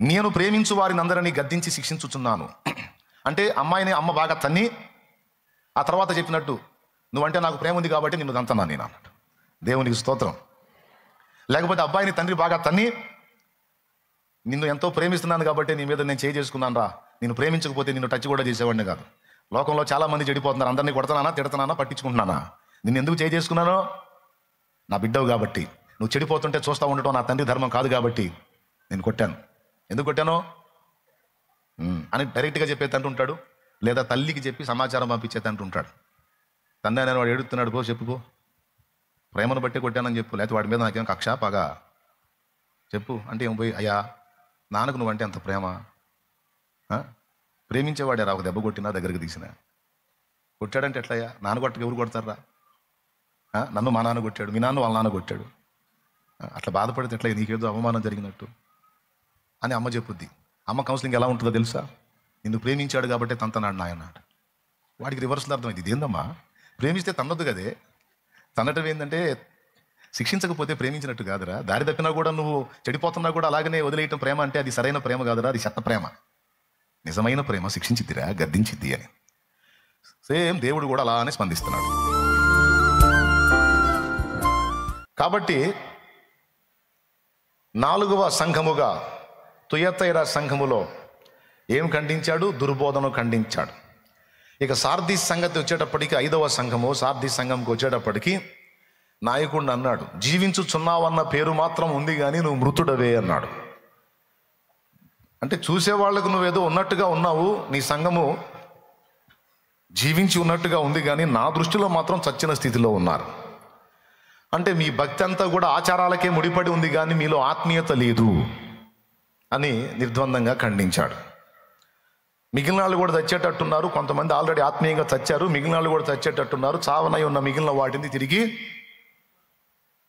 నేను ప్రేమించు వారిని అందరినీ గద్దించి శిక్షించుచున్నాను. అంటే అమ్మాయిని అమ్మ బాగా తన్ని ఆ తర్వాత చెప్పినట్టు, నువ్వంటే నాకు ప్రేమ ఉంది కాబట్టి నిన్ను దంతన్నాను నేను అన్నట్టు. దేవునికి స్తోత్రం. లేకపోతే అబ్బాయిని తండ్రి బాగా తన్ని, నిన్ను ఎంతో ప్రేమిస్తున్నాను కాబట్టి నీ మీద నేను చేయి చేసుకున్నాను రా, నిన్ను ప్రేమించకపోతే నిన్ను టచ్ కూడా చేసేవాడిని కాదు. లోకంలో చాలా మంది చెడిపోతున్నారు. అందరినీ కొడతానా, తిడతానా, పట్టించుకుంటున్నానా? నిన్ను ఎందుకు చేయి చేసుకున్నాను? నా బిడ్డవు కాబట్టి. నువ్వు చెడిపోతుంటే చూస్తూ ఉండటం నా తండ్రి ధర్మం కాదు కాబట్టి నేను కొట్టాను. ఎందుకు కొట్టాను అని డైరెక్ట్గా చెప్పేది ఉంటాడు, లేదా తల్లికి చెప్పి సమాచారం పంపించేది అంటుంటాడు. తండ్రి అని వాడు ఏడుస్తున్నాడు, పో చెప్పుకో, ప్రేమను బట్టి కొట్టానని చెప్పు, లేకపోతే వాడి మీద నాకేం కక్ష పగ చెప్పు అంటే ఏం పోయి, అయ్యా నాన్నకు నువ్వంటే అంత ప్రేమ, ప్రేమించేవాడే రా, ఒక దెబ్బ కొట్టినా దగ్గరికి తీసినా. కొట్టాడంటే ఎట్లయ్యా? నాన్న కొట్టక ఎవరు కొడతారా? నన్ను మా నాన్న కొట్టాడు, మీ నాన్న వాళ్ళ నాన్న కొట్టాడు, అట్లా బాధపడితే ఎట్లా, నీకేదో అవమానం జరిగినట్టు అని అమ్మ చెప్పుద్ది. అమ్మ కౌన్సిలింగ్ ఎలా ఉంటుందో తెలుసా? నిన్ను ప్రేమించాడు కాబట్టి తంతనాడు నాయన. వాడికి రివర్స్లో అర్థమైంది. ఇదేందమ్మా, ప్రేమిస్తే తన్నొద్దు కదే, తన్నటం ఏంటంటే శిక్షించకపోతే ప్రేమించినట్టు కాదురా, దారి తప్పినా కూడా నువ్వు చెడిపోతున్నా కూడా అలాగనే వదిలేయటం ప్రేమ అంటే అది సరైన ప్రేమ కాదురా, అది చెత్త ప్రేమ. నిజమైన ప్రేమ శిక్షించిద్దిరా, గద్దించిద్ది అని. సేమ్ దేవుడు కూడా అలానే స్పందిస్తున్నాడు. కాబట్టి 4వ సంఘముగా తుయతైరా సంఘములో ఏం ఖండించాడు? దుర్బోధను ఖండించాడు. ఇక సార్దీస్ సంగతి వచ్చేటప్పటికి 5వ సంఘము, సార్దీస్ సంఘంకి వచ్చేటప్పటికి నాయకుడిని అన్నాడు, జీవించుచున్నావన్న పేరు మాత్రం ఉంది కానీ నువ్వు మృతుడవే అన్నాడు. అంటే చూసేవాళ్లకు నువ్వేదో ఉన్నట్టుగా ఉన్నావు, నీ సంఘము జీవించి ఉన్నట్టుగా ఉంది కానీ నా దృష్టిలో మాత్రం చచ్చిన స్థితిలో ఉన్నారు. అంటే మీ భక్తి అంతా కూడా ఆచారాలకే ముడిపడి ఉంది కానీ మీలో ఆత్మీయత లేదు అని నిర్ద్వందంగా ఖండించాడు. మిగిలిన వాళ్ళు కూడా చచ్చేటట్టున్నారు, కొంతమంది ఆల్రెడీ ఆత్మీయంగా చచ్చారు, మిగిలిన వాళ్ళు కూడా చచ్చేటట్టున్నారు, చావనై ఉన్న మిగిలిన వాటిని తిరిగి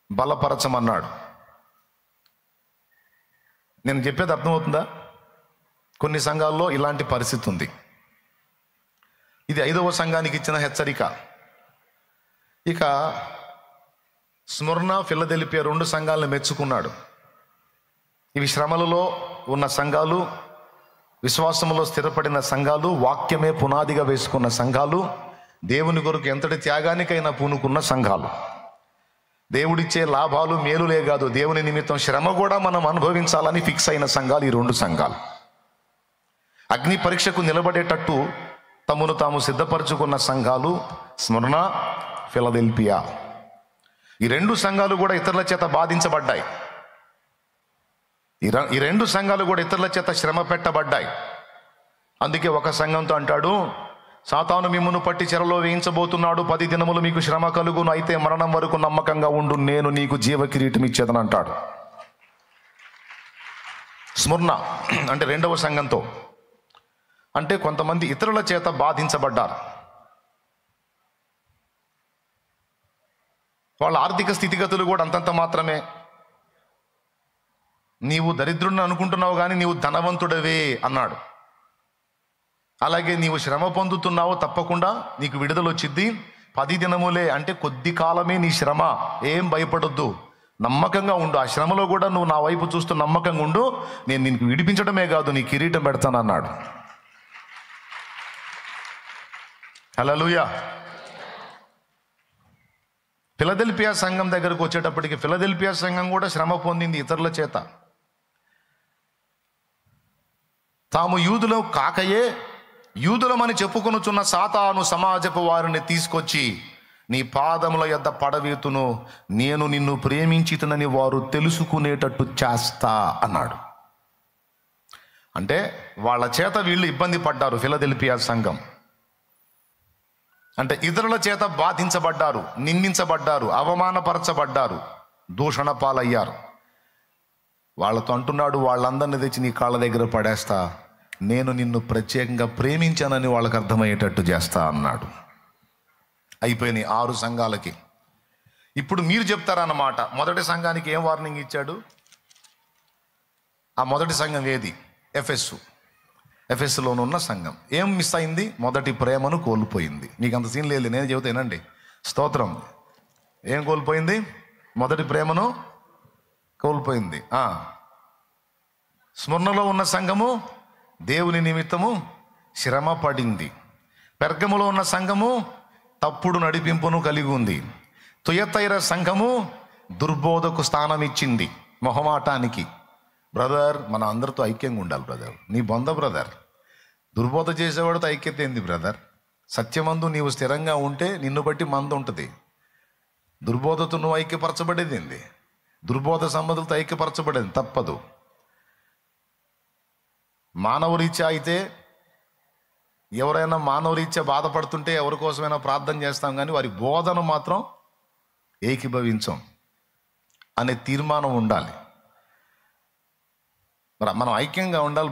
బలపరచమన్నాడు. నేను చెప్పేది అర్థమవుతుందా? కొన్ని సంఘాల్లో ఇలాంటి పరిస్థితి ఉంది. ఇది 5వ సంఘానికి ఇచ్చిన హెచ్చరిక. ఇక స్ముర్న, ఫిలదెల్ఫియా 2 సంఘాలను మెచ్చుకున్నాడు. ఇవి శ్రమలలో ఉన్న సంఘాలు, విశ్వాసములో స్థిరపడిన సంఘాలు, వాక్యమే పునాదిగా వేసుకున్న సంఘాలు, దేవుని కొరకు ఎంతటి త్యాగానికైనా పూనుకున్న సంఘాలు. దేవుడిచ్చే లాభాలు మేలులే కాదు, దేవుని నిమిత్తం శ్రమ కూడా మనం అనుభవించాలని ఫిక్స్ అయిన సంఘాలు ఈ 2 సంఘాలు. అగ్ని పరీక్షకు నిలబడేటట్టు తమను తాము సిద్ధపరచుకున్న సంఘాలు స్ముర్న, ఫిలదెల్ఫియా. ఈ 2 సంఘాలు కూడా ఇతరుల చేత బాధించబడ్డాయి. ఈ 2 సంఘాలు కూడా ఇతరుల చేత శ్రమ పెట్టబడ్డాయి. అందుకే ఒక సంఘంతో అంటాడు, సాతాను మిమ్మును పట్టి చెరలో వేయించబోతున్నాడు, 10 దినములు మీకు శ్రమ కలుగును, అయితే మరణం వరకు నమ్మకంగా ఉండు, నేను నీకు జీవ కిరీటం ఇచ్చేదని అంటాడు. స్ముర్న అంటే 2వ సంఘంతో అంటే కొంతమంది ఇతరుల చేత బాధించబడ్డారు. వాళ్ళ ఆర్థిక స్థితిగతులు కూడా అంతంత మాత్రమే. నీవు దరిద్రుడిని అనుకుంటున్నావు కానీ నీవు ధనవంతుడవే అన్నాడు. అలాగే నీవు శ్రమ పొందుతున్నావు, తప్పకుండా నీకు విడుదల వచ్చింది, 10 దినములే అంటే కొద్ది కాలమే నీ శ్రమ, ఏం భయపడొద్దు, నమ్మకంగా ఉండు, ఆ శ్రమలో కూడా నువ్వు నా వైపు చూస్తూ నమ్మకంగా ఉండు, నేను నీకు విడిపించడమే కాదు నీ కిరీటం పెడతాను అన్నాడు. హల్లెలూయా. ఫిలదెల్ఫియా సంఘం దగ్గరకు వచ్చేటప్పటికి ఫిలదెల్ఫియా సంఘం కూడా శ్రమ పొందింది ఇతరుల చేత. తాము యూదులు కాకయే యూదులమని చెప్పుకొనుచున్న సాతాను సమాజపు వారిని తీసుకొచ్చి నీ పాదముల యొద్ద పడవేతును, నేను నిన్ను ప్రేమించితునని వారు తెలుసుకునేటట్టు చేస్తా అన్నాడు. అంటే వాళ్ళ చేత వీళ్ళు ఇబ్బంది పడ్డారు. ఫిలదెల్ఫియా సంఘం అంటే ఇతరుల చేత బాధించబడ్డారు, నిందించబడ్డారు, అవమానపరచబడ్డారు, దూషణ పాలయ్యారు. వాళ్ళతో అంటున్నాడు, వాళ్ళందరినీ తెచ్చి నీ కాళ్ళ దగ్గర పడేస్తా, నేను నిన్ను ప్రత్యేకంగా ప్రేమించానని వాళ్ళకి అర్థమయ్యేటట్టు చేస్తా అన్నాడు. అయిపోయినాయి 6 సంఘాలకి. ఇప్పుడు మీరు చెప్తారన్నమాట, మొదటి సంఘానికి ఏం వార్నింగ్ ఇచ్చాడు? ఆ మొదటి సంఘం ఏది? ఎఫెస్సులోనున్న సంఘం ఏం మిస్ అయింది? మొదటి ప్రేమను కోల్పోయింది. మీకు అంత సీన్ లేదు, నేను చెబుతానండి. స్తోత్రం. ఏం కోల్పోయింది? మొదటి ప్రేమను కోల్పోయింది. స్ముర్నలో ఉన్న సంఘము దేవుని నిమిత్తము శ్రమ పడింది. పెర్గములో ఉన్న సంఘము తప్పుడు నడిపింపును కలిగి ఉంది. తుయతైర సంఘము దుర్బోధకు స్థానం ఇచ్చింది, మొహమాటానికి. బ్రదర్, మన అందరితో ఐక్యంగా ఉండాలి బ్రదర్. నీ బొంద బ్రదర్. దుర్బోధ చేసేవాడితో ఐక్యత ఏంది బ్రదర్? సత్యమందు నీవు స్థిరంగా ఉంటే నిన్ను బట్టి మంద ఉంటుంది. దుర్బోధతో నువ్వు ఐక్యపరచబడేది ఏంది? దుర్బోధ సంబంధులతో ఐక్యపరచబడేది తప్పదు. మానవరీత్యా అయితే ఎవరైనా మానవరీత్యా బాధపడుతుంటే ఎవరి కోసమైనా ప్రార్థన చేస్తాం, కానీ వారి బోధన మాత్రం ఏకీభవించం అనే తీర్మానం ఉండాలి. మరి మనం ఐక్యంగా ఉండాలి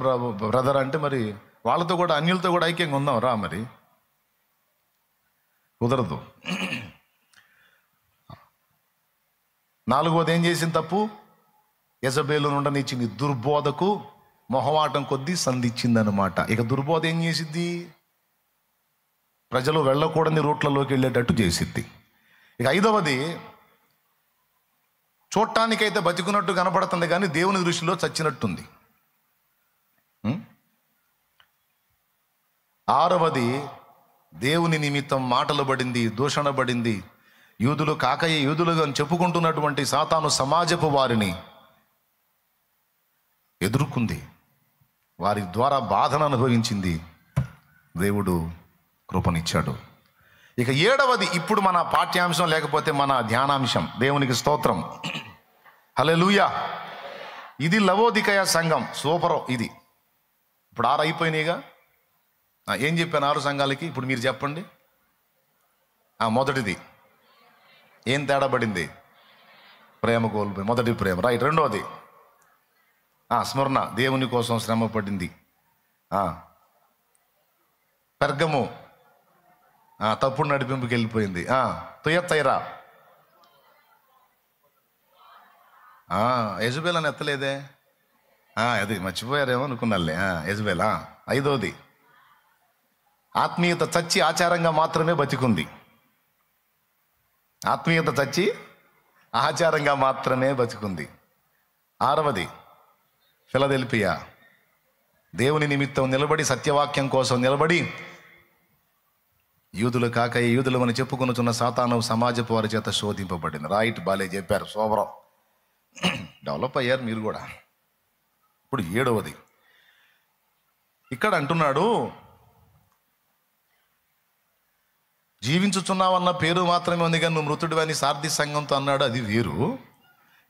బ్రదర్ అంటే మరి వాళ్ళతో కూడా, అన్యులతో కూడా ఐక్యంగా ఉందాం రా. మరి కుదరదు. నాలుగోది ఏం చేసిన తప్పు? యెజబేలు ఉండనిచ్చింది. దుర్బోధకు మొహమాటం కొద్దీ సంధించిందనమాట. ఇక దుర్బోధ ఏం చేసిద్ది? ప్రజలు వెళ్ళకూడని రూట్లలోకి వెళ్ళేటట్టు చేసిద్ది. ఇక ఐదవది, చూడటానికైతే బతికున్నట్టు కనపడుతుంది కానీ దేవుని దృష్టిలో చచ్చినట్టుంది. ఆరవది, దేవుని నిమిత్తం మాటలు పడింది, దూషణ పడింది. యూదులు కాకయ్య యూదులుగా చెప్పుకుంటున్నటువంటి సాతాను సమాజపు వారిని ఎదుర్కొంది, వారి ద్వారా బాధను అనుభవించింది. దేవుడు కృపనిచ్చాడు. ఇక ఏడవది, ఇప్పుడు మన పాఠ్యాంశం లేకపోతే మన ధ్యానాంశం. దేవునికి స్తోత్రం, హల్లెలూయా. ఇది లవోదికయ సంఘం. సూపర్. ఇది ఇప్పుడు 6 అయిపోయినాయిగా. ఏం చెప్పాను 6 సంఘాలకి? ఇప్పుడు మీరు చెప్పండి. మొదటిది ఏం తేడా పడింది? ప్రేమ కోల్పోయి, మొదటి ప్రేమ, రైట్. రెండవది స్మరణ, దేవుని కోసం శ్రమ పడింది. పెర్గము తప్పుడు నడిపింపుకి వెళ్ళిపోయింది. తుయతైరా యెజబేల్ అని ఎత్తలేదే, అది మర్చిపోయారేమో అనుకున్నాలే. యెజబేల్. ఐదోది, ఆత్మీయత చచ్చి ఆచారంగా మాత్రమే బతికుంది. ఆత్మీయత చచ్చి ఆచారంగా మాత్రమే బతికుంది. ఆరవది, ఫిలదెల్ఫియా దేవుని నిమిత్తం నిలబడి, సత్యవాక్యం కోసం నిలబడి, యూదులు కాక యూదులు అని చెప్పుకొనుచున్న సాతాను సమాజపు వారి చేత శోధింపబడింది. రైట్, బాలే చెప్పారు, సోబరం. డెవలప్ అయ్యారు మీరు కూడా. ఇప్పుడు ఏడవది, ఇక్కడ అంటున్నాడు, జీవించుచున్నావన్న పేరు మాత్రమే ఉంది కానీ నువ్వు మృతుడివని సార్థి సంఘంతో అన్నాడు. అది వేరు.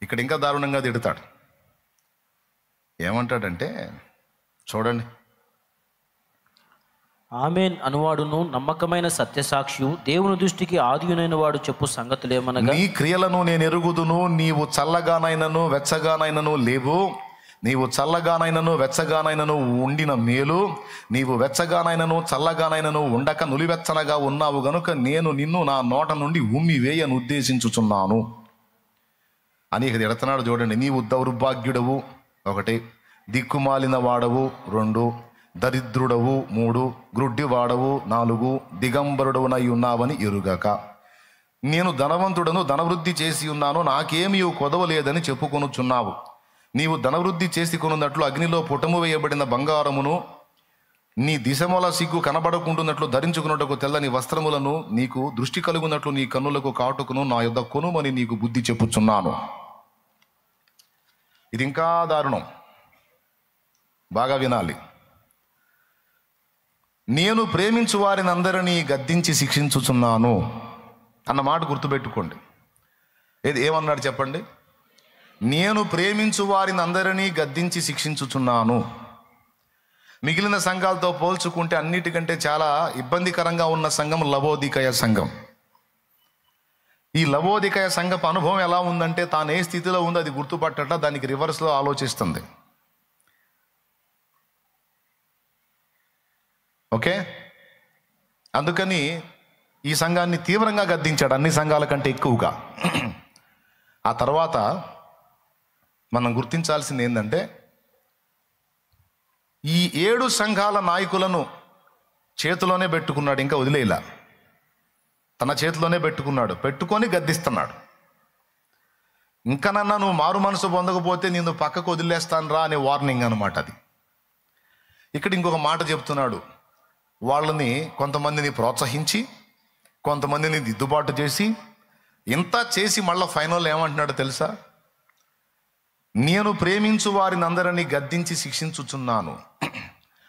ఇక్కడ ఇంకా దారుణంగా తిడతాడు. ఏమంటాడంటే చూడండి, ఆమేన్ అనువాడును నమ్మకమైన సత్యసాక్షియు దేవుని దృష్టికి ఆదియునైన వాడు చెప్పు సంగతులేమనగా, నీ క్రియలను నేను ఎరుగుదును, నీవు చల్లగానైనను వెచ్చగానైనను లేవు. నీవు చల్లగానైనను వెచ్చగానైనను ఉండిన మేలు, నీవు వెచ్చగానైనను చల్లగానైనను ఉండక నులివెచ్చనగా ఉన్నావు గనుక నేను నిన్ను నా నోట నుండి ఉమ్మి వేయను ఉద్దేశించుచున్నాను అని ఇక ఎడతనాడు. చూడండి, నీవు దౌర్భాగ్యుడవు 1, దిక్కుమాలిన వాడవు 2, దరిద్రుడవు 3, గ్రుడ్డివాడవు 4, దిగంబరుడవునై ఉన్నావని ఎరుగక, నేను ధనవంతుడను, ధనవృద్ధి చేసి ఉన్నాను, నాకేమీ కొదవలేదని చెప్పుకొనుచున్నావు. నీవు ధనవృద్ధి చేసి కొనున్నట్లు అగ్నిలో పుటము వేయబడిన బంగారమును, నీ దిశమూల సిగ్గు కనబడకుంటున్నట్లు ధరించుకున్నట్టుకు తెల్లని వస్త్రములను, నీకు దృష్టి కలుగున్నట్లు నీ కన్నులకు కాటుకును నా యొద్ద కొనుమని నీకు బుద్ధి చెప్పుచున్నాను. ఇది ఇంకా దారుణం, బాగా వినాలి. నేను ప్రేమించు వారిని అందరినీ గద్దించి శిక్షించుచున్నాను అన్న మాట గుర్తుపెట్టుకోండి. ఏమన్నాడు చెప్పండి? నేను ప్రేమించు వారిని అందరినీ గద్దించి శిక్షించుచున్నాను. మిగిలిన సంఘాలతో పోల్చుకుంటే అన్నిటికంటే చాలా ఇబ్బందికరంగా ఉన్న సంఘం లవోదికయ సంఘం. ఈ లవోదికయ సంఘపు అనుభవం ఎలా ఉందంటే, తాను ఏ స్థితిలో ఉందో అది గుర్తుపట్టట, దానికి రివర్స్లో ఆలోచిస్తుంది. ఓకే, అందుకని ఈ సంఘాన్ని తీవ్రంగా గద్దించాడు, అన్ని సంఘాల కంటే ఎక్కువగా. ఆ తర్వాత మనం గుర్తించాల్సింది ఏంటంటే, ఈ 7 సంఘాల నాయకులను చేతిలోనే పెట్టుకున్నాడు, ఇంకా వదిలేలా. తన చేతిలోనే పెట్టుకున్నాడు, పెట్టుకొని గద్దిస్తున్నాడు. ఇంకనన్నా నువ్వు మారు మనసు పొందకపోతే నిన్ను పక్కకు వదిలేస్తాను రా అనే వార్నింగ్ అనమాట అది. ఇక్కడ ఇంకొక మాట చెప్తున్నాడు, వాళ్ళని కొంతమందిని ప్రోత్సహించి కొంతమందిని దిద్దుబాటు చేసి ఇంత చేసి మళ్ళీ ఫైనల్ ఏమంటున్నాడో తెలుసా? నేను ప్రేమించు వారిని అందరినీ గద్దించి శిక్షించుచున్నాను.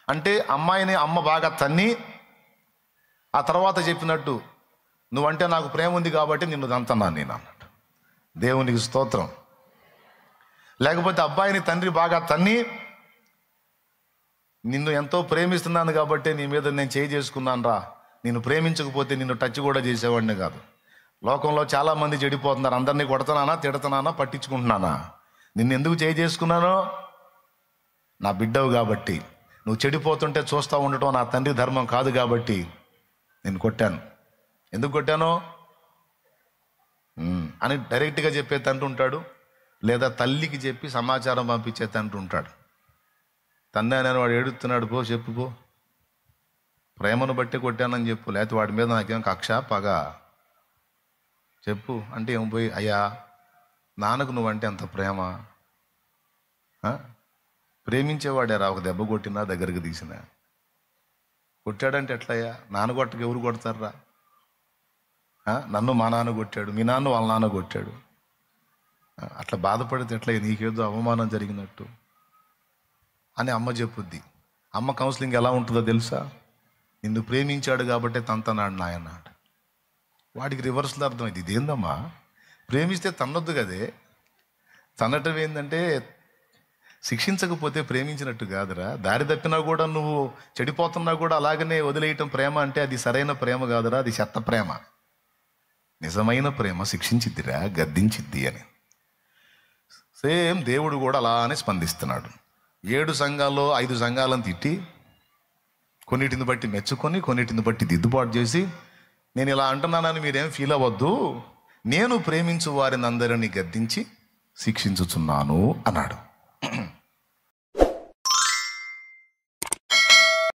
అంటే అమ్మాయిని అమ్మ బాగా తన్ని ఆ తర్వాత చెప్పినట్టు నువ్వంటే నాకు ప్రేమ ఉంది కాబట్టి నిన్ను దంతన్నాను నేను అన్నట్టు. దేవునికి స్తోత్రం. లేకపోతే అబ్బాయిని తండ్రి బాగా తన్ని నిన్ను ఎంతో ప్రేమిస్తున్నాను కాబట్టి నీ మీద నేను చేయి చేసుకున్నాను రా, నిన్ను ప్రేమించకపోతే నిన్ను టచ్ కూడా చేసేవాడిని కాదు. లోకంలో చాలామంది చెడిపోతున్నారు. అందరినీ కొడుతున్నానా, తిడుతున్నానా, పట్టించుకుంటున్నానా? నిన్ను ఎందుకు చేయి చేసుకున్నానో? నా బిడ్డవు కాబట్టి. నువ్వు చెడిపోతుంటే చూస్తూ ఉండటం నా తండ్రి ధర్మం కాదు కాబట్టి నేను కొట్టాను. ఎందుకు కొట్టానో అని డైరెక్ట్గా చెప్పే తండ్రి ఉంటాడు, లేదా తల్లికి చెప్పి సమాచారం పంపించే తండ్రి ఉంటాడు. తండ్రి నేను వాడు ఏడుస్తున్నాడు, పో చెప్పుకో, ప్రేమను బట్టి కొట్టానని చెప్పు, లేకపోతే వాడి మీద నాకేం కక్ష పగ చెప్పు అంటే ఏం పోయి, అయ్యా నాన్నకు నువ్వంటే అంత ప్రేమ, ప్రేమించేవాడేరా, ఒక దెబ్బ కొట్టినా దగ్గరికి తీసినా, కొట్టాడంటే ఎట్లయ్యా? నాన్న కొట్టకు ఎవరు కొడతారా? నన్ను మా నాన్న కొట్టాడు, మీ నాన్న వాళ్ళ నాన్న కొట్టాడు, అట్లా బాధపడితే ఎట్లా? నీకేదో అవమానం జరిగినట్టు అని అమ్మ చెప్పుద్ది. అమ్మ కౌన్సిలింగ్ ఎలా ఉంటుందో తెలుసా? నిన్ను ప్రేమించాడు కాబట్టి తంతనాడు నాయన. వాడికి రివర్స్లో అర్థమైంది, ఇదేందమ్మా, ప్రేమిస్తే తన్నొద్దు కదే, తన్నటం ఏంటంటే శిక్షించకపోతే ప్రేమించినట్టు కాదురా, దారి తప్పినా కూడా నువ్వు చెడిపోతున్నా కూడా అలాగనే వదిలేయటం ప్రేమ అంటే అది సరైన ప్రేమ కాదురా, అది చెత్త ప్రేమ. నిజమైన ప్రేమ శిక్షించిద్దిరా, గద్దించిద్ది అని. సేమ్ దేవుడు కూడా అలానే స్పందిస్తున్నాడు. 7 సంఘాల్లో 5 సంఘాలను తిట్టి కొన్నిటిని బట్టి మెచ్చుకొని కొన్నిటిని బట్టి దిద్దుబాటు చేసి, నేను ఇలా అంటున్నానని మీరేం ఫీల్ అవ్వద్దు, నేను ప్రేమించు వారిని అందరినీ గద్దించి శిక్షించుచున్నాను అన్నాడు.